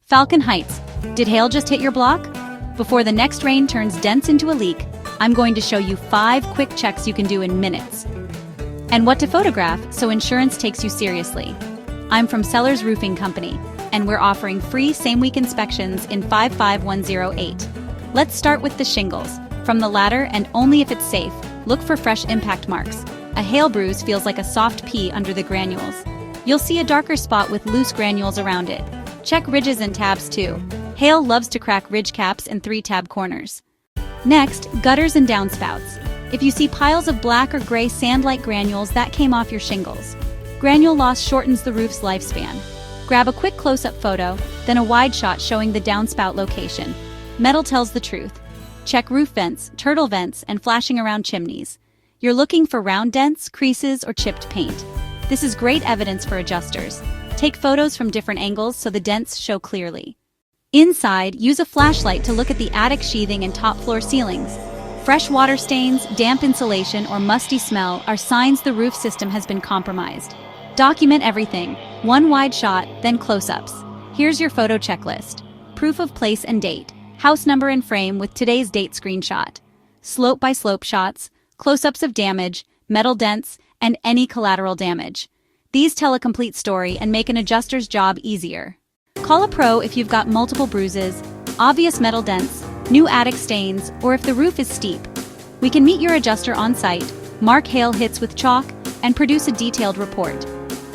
Falcon Heights. Did hail just hit your block? Before the next rain turns dents into a leak, I'm going to show you 5 quick checks you can do in minutes. And what to photograph so insurance takes you seriously. I'm from Sellers Roofing Company, and we're offering free same-week inspections in 55108. Let's start with the shingles. From the ladder, and only if it's safe, look for fresh impact marks. A hail bruise feels like a soft pea under the granules. You'll see a darker spot with loose granules around it. Check ridges and tabs too. Hail loves to crack ridge caps and 3-tab corners. Next, gutters and downspouts. If you see piles of black or gray sand-like granules, that came off your shingles. Granule loss shortens the roof's lifespan. Grab a quick close-up photo, then a wide shot showing the downspout location. Metal tells the truth. Check roof vents, turtle vents, and flashing around chimneys. You're looking for round dents, creases, or chipped paint. This is great evidence for adjusters. Take photos from different angles so the dents show clearly. Inside, use a flashlight to look at the attic sheathing and top floor ceilings. Fresh water stains, damp insulation, or musty smell are signs the roof system has been compromised. Document everything. One wide shot, then close-ups. Here's your photo checklist. Proof of place and date. House number and frame with today's date screenshot. Slope-by-slope shots, close-ups of damage, metal dents, and any collateral damage. These tell a complete story and make an adjuster's job easier. Call a pro if you've got multiple bruises, obvious metal dents, new attic stains, or if the roof is steep. We can meet your adjuster on site, mark hail hits with chalk, and produce a detailed report.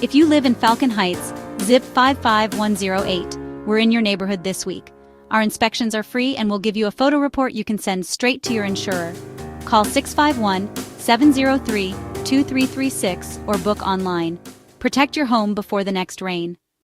If you live in Falcon Heights, zip 55108, we're in your neighborhood this week. Our inspections are free and we'll give you a photo report you can send straight to your insurer. Call 651-703-2336 or book online. Protect your home before the next rain.